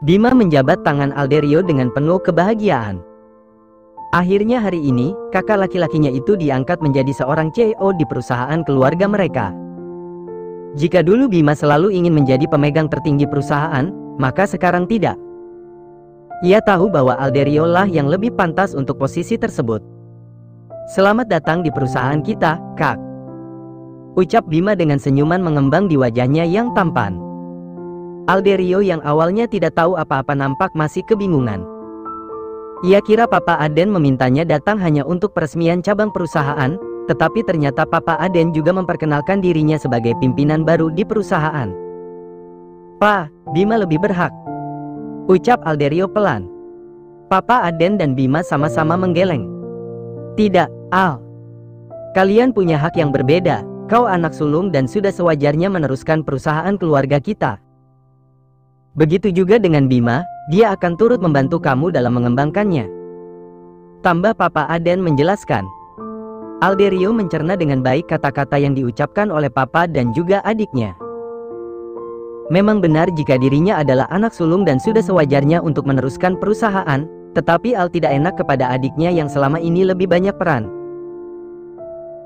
Bima menjabat tangan Alderio dengan penuh kebahagiaan. Akhirnya hari ini, kakak laki-lakinya itu diangkat menjadi seorang CEO di perusahaan keluarga mereka. Jika dulu Bima selalu ingin menjadi pemegang tertinggi perusahaan, maka sekarang tidak. Ia tahu bahwa Alderio lah yang lebih pantas untuk posisi tersebut. "Selamat datang di perusahaan kita, Kak," ucap Bima dengan senyuman mengembang di wajahnya yang tampan. Alderio yang awalnya tidak tahu apa-apa nampak masih kebingungan. Ia kira Papa Aden memintanya datang hanya untuk peresmian cabang perusahaan, tetapi ternyata Papa Aden juga memperkenalkan dirinya sebagai pimpinan baru di perusahaan. "Pa, Bima lebih berhak," ucap Alderio pelan. Papa Aden dan Bima sama-sama menggeleng. "Tidak, Al. Kalian punya hak yang berbeda. Kau anak sulung dan sudah sewajarnya meneruskan perusahaan keluarga kita. Begitu juga dengan Bima, dia akan turut membantu kamu dalam mengembangkannya," tambah Papa Aden menjelaskan. Alderio mencerna dengan baik kata-kata yang diucapkan oleh Papa dan juga adiknya. Memang benar jika dirinya adalah anak sulung dan sudah sewajarnya untuk meneruskan perusahaan, tetapi Al tidak enak kepada adiknya yang selama ini lebih banyak peran.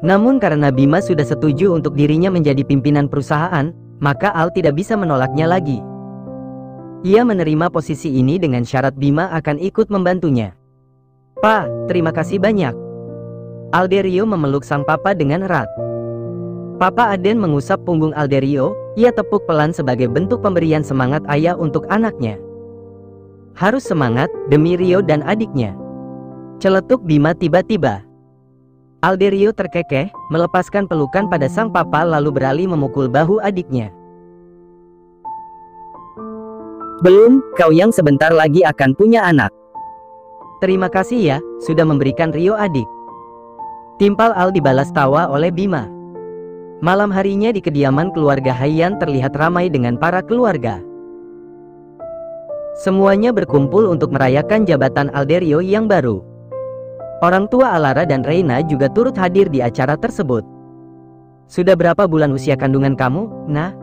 Namun karena Bima sudah setuju untuk dirinya menjadi pimpinan perusahaan, maka Al tidak bisa menolaknya lagi. Ia menerima posisi ini dengan syarat Bima akan ikut membantunya. "Pa, terima kasih banyak." Alderio memeluk sang papa dengan erat. Papa Aden mengusap punggung Alderio, ia tepuk pelan sebagai bentuk pemberian semangat ayah untuk anaknya. "Harus semangat, demi Rio dan adiknya," celetuk Bima tiba-tiba. Alderio terkekeh, melepaskan pelukan pada sang papa lalu beralih memukul bahu adiknya. "Belum, kau yang sebentar lagi akan punya anak." "Terima kasih ya, sudah memberikan Rio adik," timpal Al dibalas tawa oleh Bima. Malam harinya di kediaman keluarga Haiyan terlihat ramai dengan para keluarga. Semuanya berkumpul untuk merayakan jabatan Alderio yang baru. Orang tua Alara dan Reina juga turut hadir di acara tersebut. "Sudah berapa bulan usia kandungan kamu, Nah?"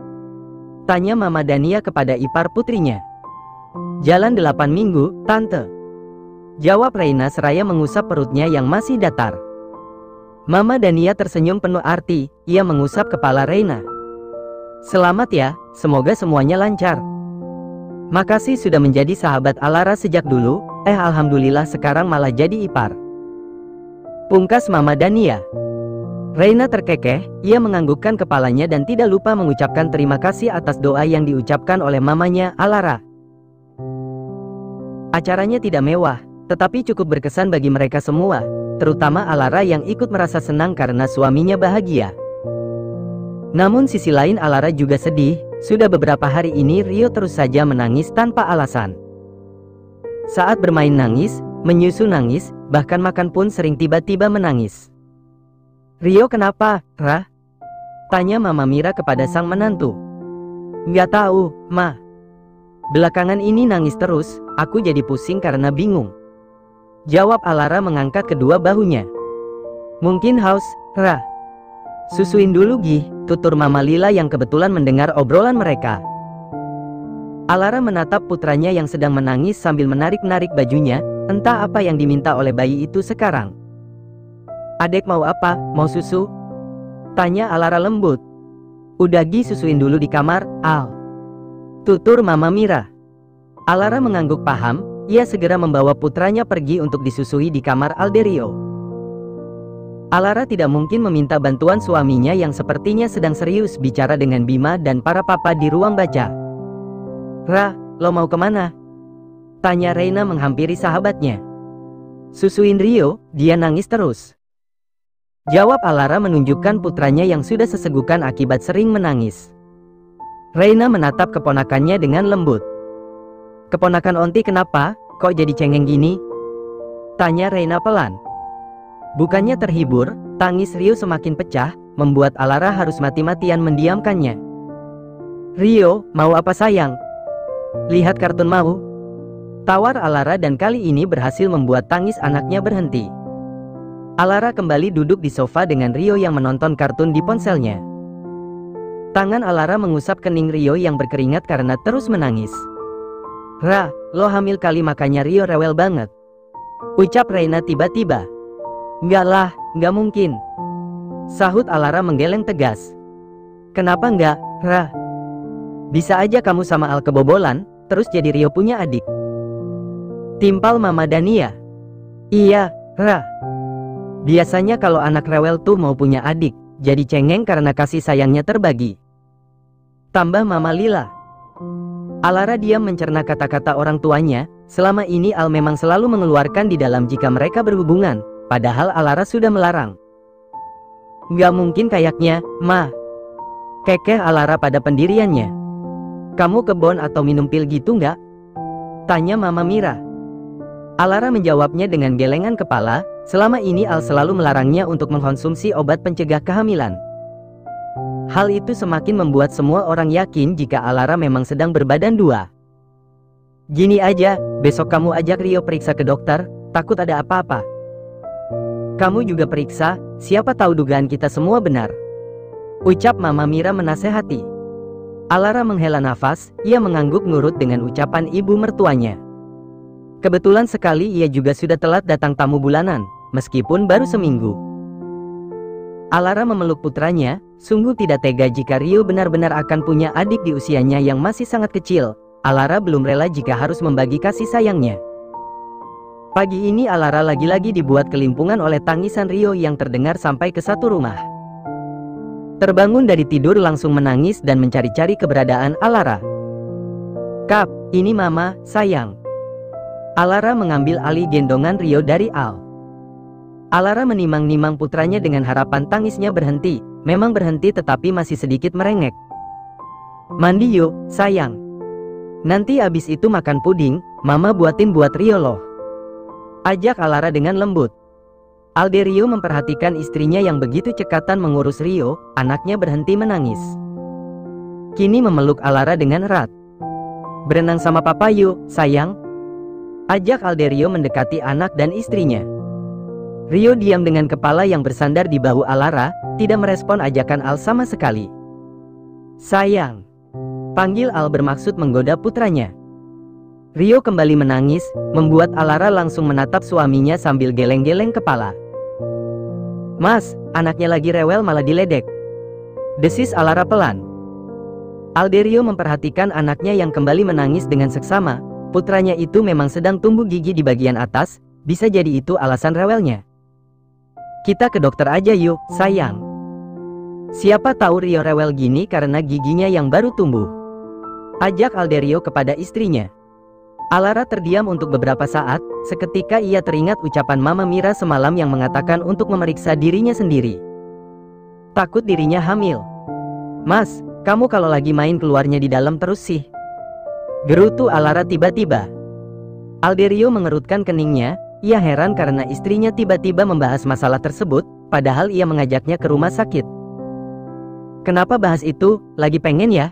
tanya Mama Dania kepada ipar putrinya. "Jalan 8 minggu, Tante," jawab Reina seraya mengusap perutnya yang masih datar. Mama Dania tersenyum penuh arti, ia mengusap kepala Reina. "Selamat ya, semoga semuanya lancar. Makasih sudah menjadi sahabat Alara sejak dulu, alhamdulillah sekarang malah jadi ipar," pungkas Mama Dania. Reina terkekeh, ia menganggukkan kepalanya dan tidak lupa mengucapkan terima kasih atas doa yang diucapkan oleh mamanya, Alara. Acaranya tidak mewah, tetapi cukup berkesan bagi mereka semua, terutama Alara yang ikut merasa senang karena suaminya bahagia. Namun sisi lain Alara juga sedih, sudah beberapa hari ini Rio terus saja menangis tanpa alasan. Saat bermain nangis, menyusu nangis, bahkan makan pun sering tiba-tiba menangis. "Rio kenapa, Rah?" tanya Mama Mira kepada sang menantu. "Nggak tahu, Ma. Belakangan ini nangis terus, aku jadi pusing karena bingung," jawab Alara mengangkat kedua bahunya. "Mungkin haus, Rah. Susuin dulu Gih," tutur Mama Lila yang kebetulan mendengar obrolan mereka. Alara menatap putranya yang sedang menangis sambil menarik-narik bajunya, entah apa yang diminta oleh bayi itu sekarang. "Adek mau apa, mau susu?" tanya Alara lembut. "Udah Gi susuin dulu di kamar, Al," tutur Mama Mira. Alara mengangguk paham, ia segera membawa putranya pergi untuk disusui di kamar Alderio. Alara tidak mungkin meminta bantuan suaminya yang sepertinya sedang serius bicara dengan Bima dan para papa di ruang baca. "Rah, lo mau kemana?" tanya Reina menghampiri sahabatnya. "Susuin Rio, dia nangis terus," jawab Alara menunjukkan putranya yang sudah sesegukan akibat sering menangis. Reina menatap keponakannya dengan lembut. "Keponakan Onti kenapa, kok jadi cengeng gini?" tanya Reina pelan. Bukannya terhibur, tangis Rio semakin pecah, membuat Alara harus mati-matian mendiamkannya. "Rio, mau apa sayang? Lihat kartun mau?" tawar Alara dan kali ini berhasil membuat tangis anaknya berhenti. Alara kembali duduk di sofa dengan Rio yang menonton kartun di ponselnya. Tangan Alara mengusap kening Rio yang berkeringat karena terus menangis. "Ra, lo hamil kali makanya Rio rewel banget," ucap Reina tiba-tiba. "Enggak lah, enggak mungkin," sahut Alara menggeleng tegas. "Kenapa enggak, Ra? Bisa aja kamu sama Al kebobolan, terus jadi Rio punya adik," timpal Mama Dania. "Iya, Ra. Biasanya kalau anak rewel tuh mau punya adik, jadi cengeng karena kasih sayangnya terbagi," tambah Mama Lila. Alara diam mencerna kata-kata orang tuanya. Selama ini Al memang selalu mengeluarkan di dalam jika mereka berhubungan, padahal Alara sudah melarang. "Nggak mungkin kayaknya, Ma," kekeh Alara pada pendiriannya. "Kamu kebon atau minum pil gitu nggak?" tanya Mama Mira. Alara menjawabnya dengan gelengan kepala. Selama ini Al selalu melarangnya untuk mengkonsumsi obat pencegah kehamilan. Hal itu semakin membuat semua orang yakin jika Alara memang sedang berbadan dua. "Gini aja, besok kamu ajak Rio periksa ke dokter, takut ada apa-apa. Kamu juga periksa, siapa tahu dugaan kita semua benar," ucap Mama Mira menasehati. Alara menghela nafas, ia mengangguk nurut dengan ucapan ibu mertuanya. Kebetulan sekali ia juga sudah telat datang tamu bulanan, meskipun baru seminggu. Alara memeluk putranya. Sungguh tidak tega jika Rio benar-benar akan punya adik di usianya yang masih sangat kecil. Alara belum rela jika harus membagi kasih sayangnya. Pagi ini Alara lagi-lagi dibuat kelimpungan oleh tangisan Rio yang terdengar sampai ke satu rumah. Terbangun dari tidur langsung menangis dan mencari-cari keberadaan Alara. "Kap, ini Mama, sayang." Alara mengambil alih gendongan Rio dari Al. Alara menimang-nimang putranya dengan harapan tangisnya berhenti. Memang berhenti tetapi masih sedikit merengek. "Mandi yuk, sayang. Nanti abis itu makan puding, Mama buatin buat Rio loh," ajak Alara dengan lembut. Alderio memperhatikan istrinya yang begitu cekatan mengurus Rio. Anaknya berhenti menangis. Kini memeluk Alara dengan erat. "Berenang sama papa yuk, sayang," ajak Alderio mendekati anak dan istrinya. Rio diam dengan kepala yang bersandar di bahu Alara, tidak merespon ajakan Al sama sekali. "Sayang," panggil Al bermaksud menggoda putranya. Rio kembali menangis, membuat Alara langsung menatap suaminya sambil geleng-geleng kepala. "Mas, anaknya lagi rewel malah diledek," desis Alara pelan. Alderio memperhatikan anaknya yang kembali menangis dengan seksama. Putranya itu memang sedang tumbuh gigi di bagian atas, bisa jadi itu alasan rewelnya. "Kita ke dokter aja yuk, sayang. Siapa tahu Rio rewel gini karena giginya yang baru tumbuh," ajak Alderio kepada istrinya. Alara terdiam untuk beberapa saat. Seketika ia teringat ucapan Mama Mira semalam yang mengatakan untuk memeriksa dirinya sendiri. Takut dirinya hamil. "Mas, kamu kalau lagi main keluarnya di dalam terus sih," gerutu Alara tiba-tiba. Alderio mengerutkan keningnya. Ia heran karena istrinya tiba-tiba membahas masalah tersebut, padahal ia mengajaknya ke rumah sakit. "Kenapa bahas itu? Lagi pengen ya?"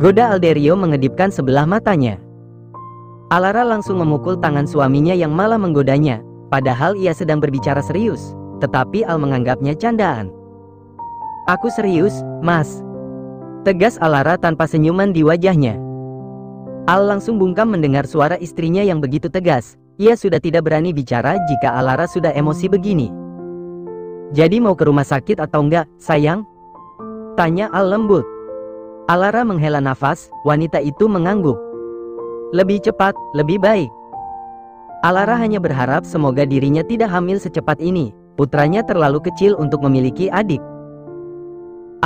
goda Alderio mengedipkan sebelah matanya. Alara langsung memukul tangan suaminya yang malah menggodanya, padahal ia sedang berbicara serius, tetapi Al menganggapnya candaan. "Aku serius, Mas," tegas Alara tanpa senyuman di wajahnya. Al langsung bungkam mendengar suara istrinya yang begitu tegas. Ia sudah tidak berani bicara jika Alara sudah emosi begini. "Jadi mau ke rumah sakit atau enggak, sayang?" tanya Al lembut. Alara menghela nafas. Wanita itu mengangguk. "Lebih cepat, lebih baik." Alara hanya berharap semoga dirinya tidak hamil secepat ini. Putranya terlalu kecil untuk memiliki adik.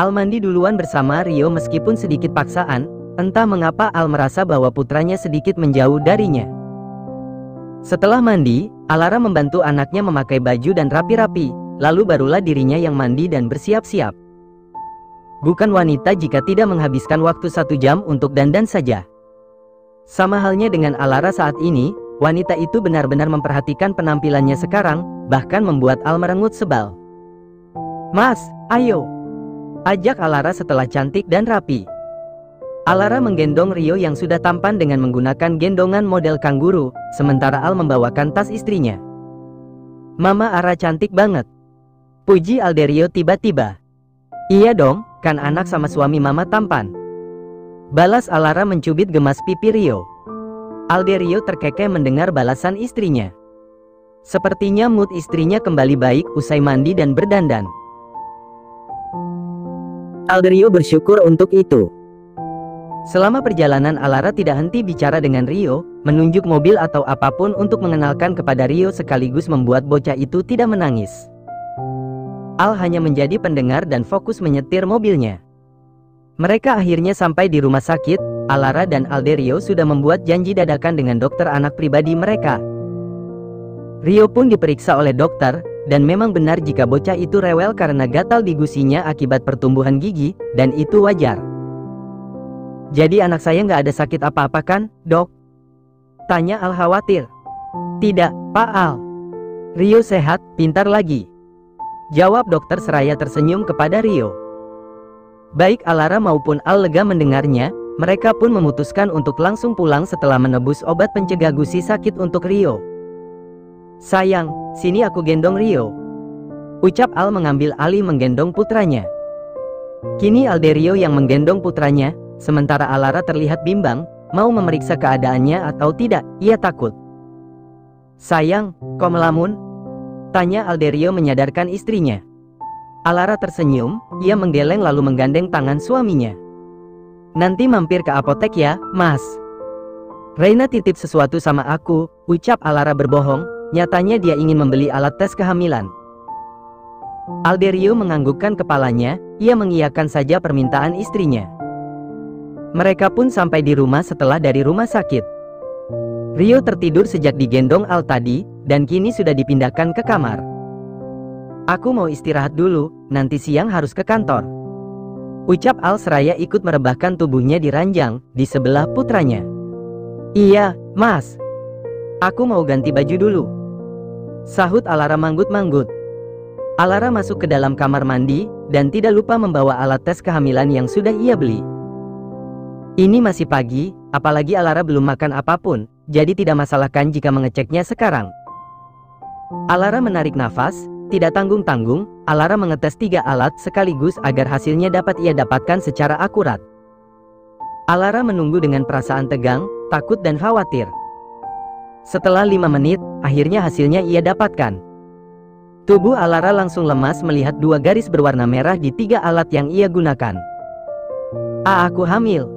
Al mandi duluan bersama Rio meskipun sedikit paksaan. Entah mengapa Al merasa bahwa putranya sedikit menjauh darinya. Setelah mandi, Alara membantu anaknya memakai baju dan rapi-rapi, lalu barulah dirinya yang mandi dan bersiap-siap. Bukan wanita jika tidak menghabiskan waktu 1 jam untuk dandan saja. Sama halnya dengan Alara saat ini, wanita itu benar-benar memperhatikan penampilannya sekarang, bahkan membuat Al merengut sebal. "Mas, ayo," ajak Alara setelah cantik dan rapi. Alara menggendong Rio yang sudah tampan dengan menggunakan gendongan model kanguru, sementara Al membawakan tas istrinya. "Mama Ara cantik banget," puji Alderio tiba-tiba. "Iya dong, kan anak sama suami mama tampan. Balas Alara mencubit gemas pipi Rio. Alderio terkekeh mendengar balasan istrinya. Sepertinya mood istrinya kembali baik usai mandi dan berdandan. Alderio bersyukur untuk itu. Selama perjalanan Alara tidak henti bicara dengan Rio, menunjuk mobil atau apapun untuk mengenalkan kepada Rio sekaligus membuat bocah itu tidak menangis. Al hanya menjadi pendengar dan fokus menyetir mobilnya. Mereka akhirnya sampai di rumah sakit. Alara dan Alderio sudah membuat janji dadakan dengan dokter anak pribadi mereka. Rio pun diperiksa oleh dokter, dan memang benar jika bocah itu rewel karena gatal di gusinya akibat pertumbuhan gigi, dan itu wajar. Jadi anak saya nggak ada sakit apa-apa kan, dok? Tanya Al khawatir. Tidak, Pak Al. Rio sehat, pintar lagi. Jawab dokter seraya tersenyum kepada Rio. Baik Alara maupun Al lega mendengarnya, mereka pun memutuskan untuk langsung pulang setelah menebus obat pencegah gusi sakit untuk Rio. Sayang, sini aku gendong Rio. Ucap Al mengambil alih menggendong putranya. Kini Alderio yang menggendong putranya, sementara Alara terlihat bimbang, mau memeriksa keadaannya atau tidak, ia takut. Sayang, kok melamun? Tanya Alderio menyadarkan istrinya. Alara tersenyum, ia menggeleng lalu menggandeng tangan suaminya. Nanti mampir ke apotek ya, Mas. Reina titip sesuatu sama aku, ucap Alara berbohong, nyatanya dia ingin membeli alat tes kehamilan. Alderio menganggukkan kepalanya, ia mengiyakan saja permintaan istrinya. Mereka pun sampai di rumah setelah dari rumah sakit. Rio tertidur sejak digendong Al tadi, dan kini sudah dipindahkan ke kamar. Aku mau istirahat dulu, nanti siang harus ke kantor. Ucap Al seraya ikut merebahkan tubuhnya di ranjang, di sebelah putranya. Iya, Mas. Aku mau ganti baju dulu. Sahut Alara manggut-manggut. Alara masuk ke dalam kamar mandi, dan tidak lupa membawa alat tes kehamilan yang sudah ia beli. Ini masih pagi, apalagi Alara belum makan apapun, jadi tidak masalahkan jika mengeceknya sekarang. Alara menarik nafas, tidak tanggung-tanggung, Alara mengetes 3 alat sekaligus agar hasilnya dapat ia dapatkan secara akurat. Alara menunggu dengan perasaan tegang, takut dan khawatir. Setelah 5 menit, akhirnya hasilnya ia dapatkan. Tubuh Alara langsung lemas melihat 2 garis berwarna merah di 3 alat yang ia gunakan. Aku hamil.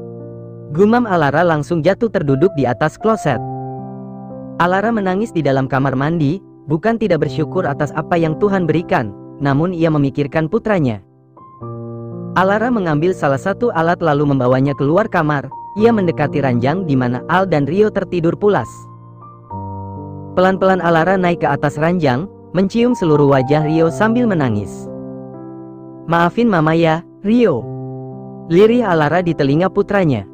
Gumam Alara langsung jatuh terduduk di atas kloset. Alara menangis di dalam kamar mandi, bukan tidak bersyukur atas apa yang Tuhan berikan, namun ia memikirkan putranya. Alara mengambil salah satu alat lalu membawanya keluar kamar. Ia mendekati ranjang di mana Al dan Rio tertidur pulas. Pelan-pelan Alara naik ke atas ranjang, mencium seluruh wajah Rio sambil menangis. Maafin mama ya, Rio. Lirih Alara di telinga putranya.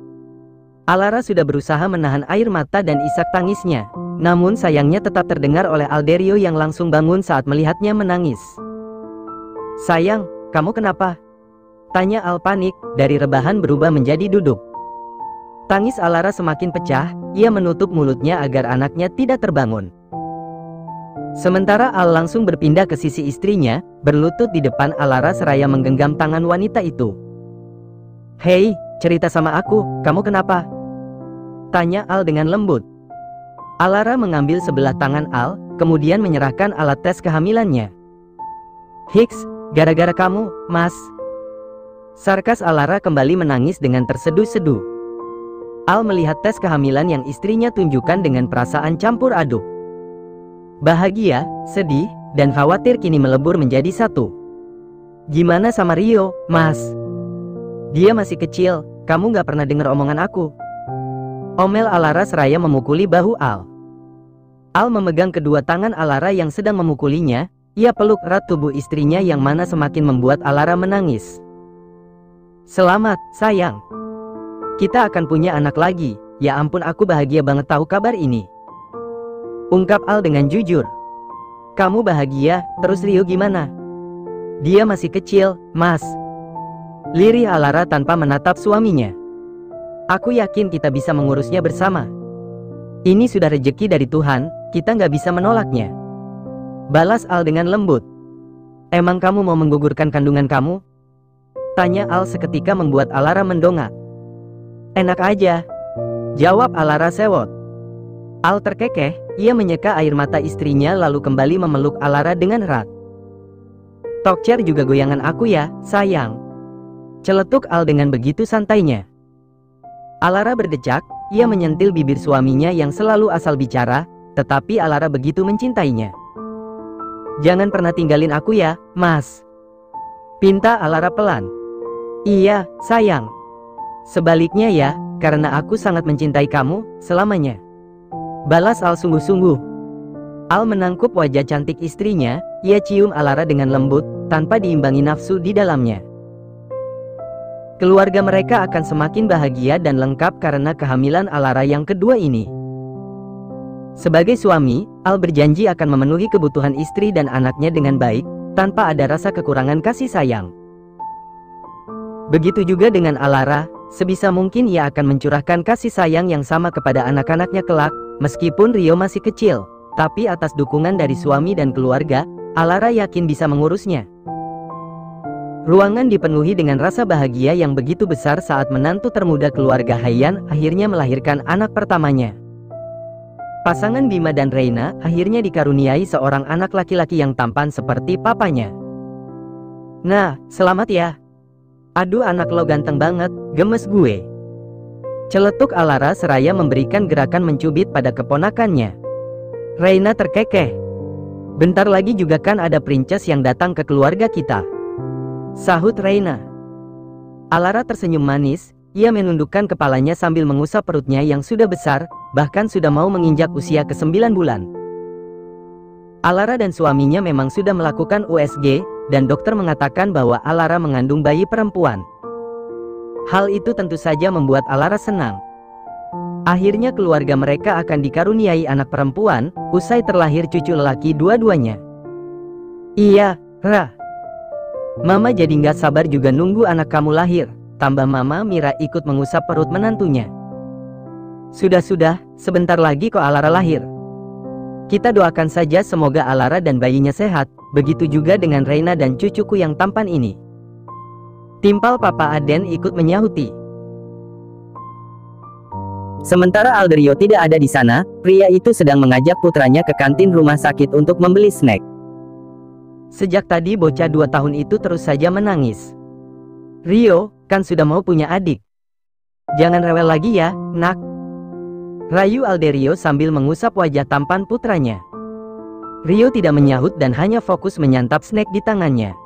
Alara sudah berusaha menahan air mata dan isak tangisnya, namun sayangnya tetap terdengar oleh Alderio yang langsung bangun saat melihatnya menangis. Sayang, kamu kenapa? Tanya Al panik, dari rebahan berubah menjadi duduk. Tangis Alara semakin pecah, ia menutup mulutnya agar anaknya tidak terbangun. Sementara Al langsung berpindah ke sisi istrinya, berlutut di depan Alara seraya menggenggam tangan wanita itu. Hei, cerita sama aku, kamu kenapa? Tanya Al dengan lembut. Alara mengambil sebelah tangan Al, kemudian menyerahkan alat tes kehamilannya. Hiks, gara-gara kamu, Mas. Sarkas Alara kembali menangis dengan terseduh-seduh. Al melihat tes kehamilan yang istrinya tunjukkan dengan perasaan campur aduk. Bahagia, sedih, dan khawatir kini melebur menjadi satu. Gimana sama Rio, Mas? Dia masih kecil, kamu gak pernah dengar omongan aku. Omel Alara seraya memukuli bahu Al. Al memegang kedua tangan Alara yang sedang memukulinya, ia peluk erat tubuh istrinya yang mana semakin membuat Alara menangis. Selamat, sayang. Kita akan punya anak lagi, ya ampun aku bahagia banget tahu kabar ini. Ungkap Al dengan jujur. Kamu bahagia, terus Rio gimana? Dia masih kecil, Mas. Lirih Alara tanpa menatap suaminya. Aku yakin kita bisa mengurusnya bersama. Ini sudah rezeki dari Tuhan, kita nggak bisa menolaknya. Balas Al dengan lembut. Emang kamu mau menggugurkan kandungan kamu? Tanya Al seketika membuat Alara mendongak. Enak aja, jawab Alara sewot. Al terkekeh, ia menyeka air mata istrinya lalu kembali memeluk Alara dengan erat. Talkcer juga goyangan aku ya, sayang. Celetuk Al dengan begitu santainya. Alara berdecak, ia menyentil bibir suaminya yang selalu asal bicara, tetapi Alara begitu mencintainya. Jangan pernah tinggalin aku ya, Mas. Pinta Alara pelan. Iya, sayang. Sebaliknya ya, karena aku sangat mencintai kamu, selamanya. Balas Al sungguh-sungguh. Al menangkup wajah cantik istrinya, ia cium Alara dengan lembut, tanpa diimbangi nafsu di dalamnya. Keluarga mereka akan semakin bahagia dan lengkap karena kehamilan Alara yang kedua ini. Sebagai suami, Al berjanji akan memenuhi kebutuhan istri dan anaknya dengan baik, tanpa ada rasa kekurangan kasih sayang. Begitu juga dengan Alara, sebisa mungkin ia akan mencurahkan kasih sayang yang sama kepada anak-anaknya kelak, meskipun Rio masih kecil, tapi atas dukungan dari suami dan keluarga, Alara yakin bisa mengurusnya. Ruangan dipenuhi dengan rasa bahagia yang begitu besar saat menantu termuda keluarga Haiyan akhirnya melahirkan anak pertamanya. Pasangan Bima dan Reina akhirnya dikaruniai seorang anak laki-laki yang tampan seperti papanya. Nah, selamat ya. Aduh anak lo ganteng banget, gemes gue. Celetuk Alara seraya memberikan gerakan mencubit pada keponakannya. Reina terkekeh. Bentar lagi juga kan ada princess yang datang ke keluarga kita, sahut Reina. Alara tersenyum manis, ia menundukkan kepalanya sambil mengusap perutnya yang sudah besar, bahkan sudah mau menginjak usia ke-9 bulan. Alara dan suaminya memang sudah melakukan USG, dan dokter mengatakan bahwa Alara mengandung bayi perempuan. Hal itu tentu saja membuat Alara senang. Akhirnya keluarga mereka akan dikaruniai anak perempuan, usai terlahir cucu lelaki dua-duanya. Iya, Ra. Mama jadi nggak sabar juga nunggu anak kamu lahir, tambah Mama Mira ikut mengusap perut menantunya. Sudah-sudah, sebentar lagi kok Alara lahir. Kita doakan saja semoga Alara dan bayinya sehat, begitu juga dengan Reina dan cucuku yang tampan ini. Timpal Papa Aden ikut menyahuti. Sementara Alderio tidak ada di sana, pria itu sedang mengajak putranya ke kantin rumah sakit untuk membeli snack. Sejak tadi bocah 2 tahun itu terus saja menangis. Rio, kan sudah mau punya adik. Jangan rewel lagi ya, nak. Rayu Alderio sambil mengusap wajah tampan putranya. Rio tidak menyahut dan hanya fokus menyantap snack di tangannya.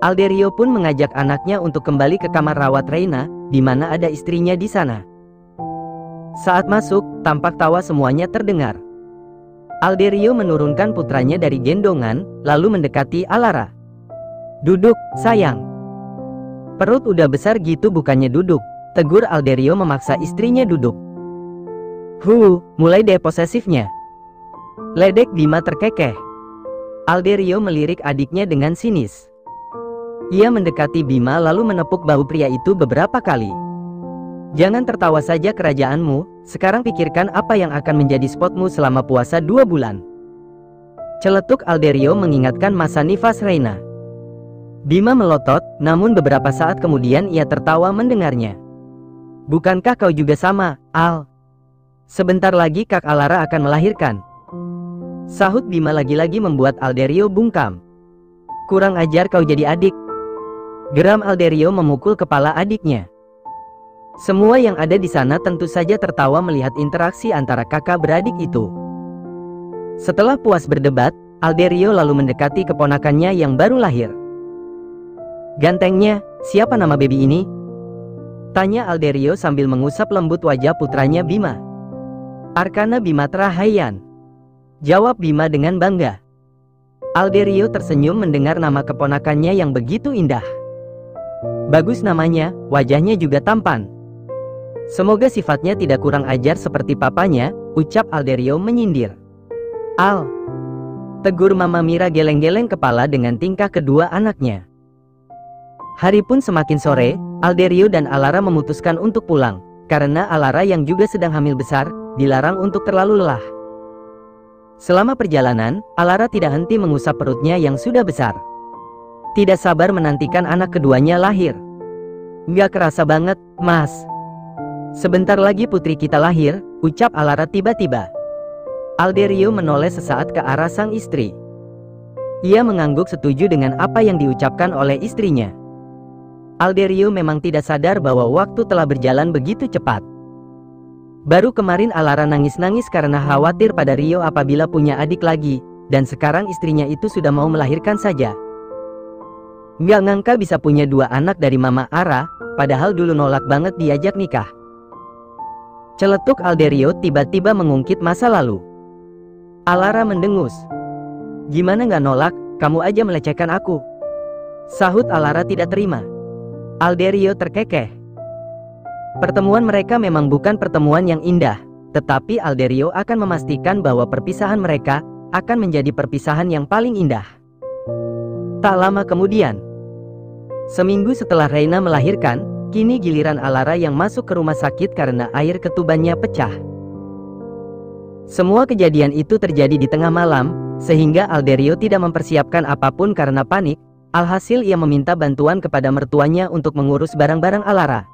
Alderio pun mengajak anaknya untuk kembali ke kamar rawat Reina, di mana ada istrinya di sana. Saat masuk, tampak tawa semuanya terdengar. Alderio menurunkan putranya dari gendongan, lalu mendekati Alara. Duduk, sayang. Perut udah besar gitu bukannya duduk, tegur Alderio memaksa istrinya duduk. Mulai deh posesifnya. Ledek Bima terkekeh. Alderio melirik adiknya dengan sinis. Ia mendekati Bima lalu menepuk bahu pria itu beberapa kali. Jangan tertawa saja kerajaanmu, sekarang pikirkan apa yang akan menjadi spotmu selama puasa 2 bulan. Celetuk Alderio mengingatkan masa nifas Reina. Bima melotot, namun beberapa saat kemudian ia tertawa mendengarnya. Bukankah kau juga sama, Al? Sebentar lagi Kak Alara akan melahirkan. Sahut Bima lagi-lagi membuat Alderio bungkam. Kurang ajar kau jadi adik. Geram Alderio memukul kepala adiknya. Semua yang ada di sana tentu saja tertawa melihat interaksi antara kakak beradik itu. Setelah puas berdebat, Alderio lalu mendekati keponakannya yang baru lahir. Gantengnya, siapa nama baby ini? Tanya Alderio sambil mengusap lembut wajah putranya Bima. Arkana Bimatra Haiyan. Jawab Bima dengan bangga. Alderio tersenyum mendengar nama keponakannya yang begitu indah. Bagus namanya, wajahnya juga tampan. Semoga sifatnya tidak kurang ajar seperti papanya, ucap Alderio menyindir. Al, tegur Mama Mira geleng-geleng kepala dengan tingkah kedua anaknya. Hari pun semakin sore, Alderio dan Alara memutuskan untuk pulang, karena Alara yang juga sedang hamil besar, dilarang untuk terlalu lelah. Selama perjalanan, Alara tidak henti mengusap perutnya yang sudah besar. Tidak sabar menantikan anak keduanya lahir. Nggak kerasa banget, Mas. Sebentar lagi putri kita lahir, ucap Alara tiba-tiba. Alderio menoleh sesaat ke arah sang istri. Ia mengangguk setuju dengan apa yang diucapkan oleh istrinya. Alderio memang tidak sadar bahwa waktu telah berjalan begitu cepat. Baru kemarin Alara nangis-nangis karena khawatir pada Rio apabila punya adik lagi, dan sekarang istrinya itu sudah mau melahirkan saja. Nggak ngangka bisa punya 2 anak dari Mama Ara, padahal dulu nolak banget diajak nikah. Celetuk Alderio tiba-tiba mengungkit masa lalu. Alara mendengus. Gimana nggak nolak, kamu aja melecehkan aku. Sahut Alara tidak terima. Alderio terkekeh. Pertemuan mereka memang bukan pertemuan yang indah, tetapi Alderio akan memastikan bahwa perpisahan mereka akan menjadi perpisahan yang paling indah. Tak lama kemudian, seminggu setelah Reina melahirkan, kini giliran Alara yang masuk ke rumah sakit karena air ketubannya pecah. Semua kejadian itu terjadi di tengah malam, sehingga Alderio tidak mempersiapkan apapun karena panik. Alhasil ia meminta bantuan kepada mertuanya untuk mengurus barang-barang Alara.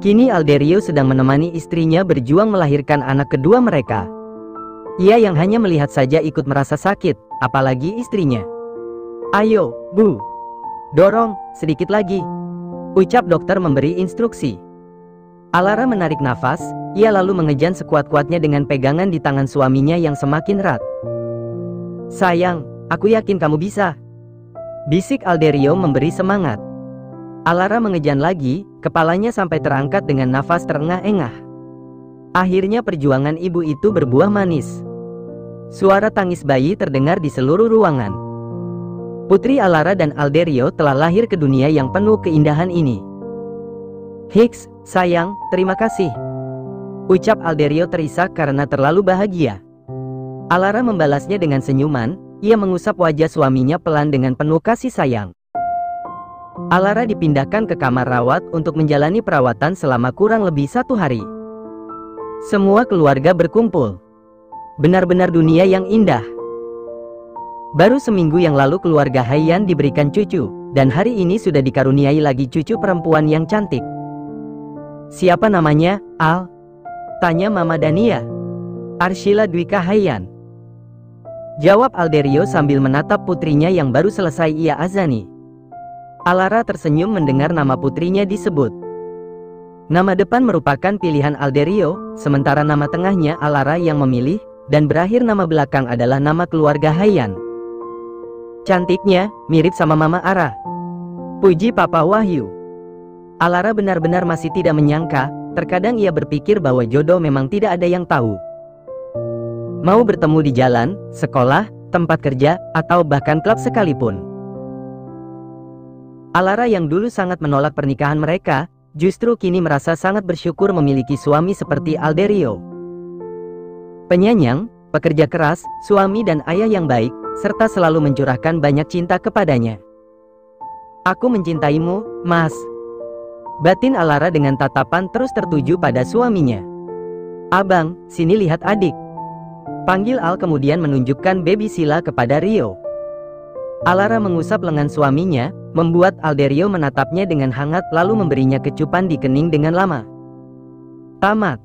Kini Alderio sedang menemani istrinya berjuang melahirkan anak kedua mereka. Ia yang hanya melihat saja ikut merasa sakit, apalagi istrinya. Ayo, Bu. Dorong, sedikit lagi. Ucap dokter memberi instruksi. Alara menarik nafas, ia lalu mengejan sekuat-kuatnya dengan pegangan di tangan suaminya yang semakin erat. Sayang, aku yakin kamu bisa. Bisik Alderio memberi semangat. Alara mengejan lagi, kepalanya sampai terangkat dengan nafas terengah-engah. Akhirnya perjuangan ibu itu berbuah manis. Suara tangis bayi terdengar di seluruh ruangan. Putri Alara dan Alderio telah lahir ke dunia yang penuh keindahan ini. Hicks, sayang, terima kasih. Ucap Alderio terisak karena terlalu bahagia. Alara membalasnya dengan senyuman, ia mengusap wajah suaminya pelan dengan penuh kasih sayang. Alara dipindahkan ke kamar rawat untuk menjalani perawatan selama kurang lebih 1 hari. Semua keluarga berkumpul. Benar-benar dunia yang indah. Baru seminggu yang lalu keluarga Haiyan diberikan cucu, dan hari ini sudah dikaruniai lagi cucu perempuan yang cantik. Siapa namanya, Al? Tanya Mama Dania. Arshila Dwika Haiyan. Jawab Alderio sambil menatap putrinya yang baru selesai ia azani. Alara tersenyum mendengar nama putrinya disebut. Nama depan merupakan pilihan Alderio, sementara nama tengahnya Alara yang memilih, dan berakhir nama belakang adalah nama keluarga Haiyan. Cantiknya, mirip sama Mama Ara. Puji Papa Wahyu. Alara benar-benar masih tidak menyangka, terkadang ia berpikir bahwa jodoh memang tidak ada yang tahu. Mau bertemu di jalan, sekolah, tempat kerja, atau bahkan klub sekalipun. Alara yang dulu sangat menolak pernikahan mereka, justru kini merasa sangat bersyukur memiliki suami seperti Alderio. Penyayang, pekerja keras, suami dan ayah yang baik, serta selalu mencurahkan banyak cinta kepadanya. Aku mencintaimu, Mas. Batin Alara dengan tatapan terus tertuju pada suaminya. Abang, sini lihat adik. Panggil Al kemudian menunjukkan baby Sila kepada Rio. Alara mengusap lengan suaminya, membuat Alderio menatapnya dengan hangat lalu memberinya kecupan di kening dengan lama. Tamat.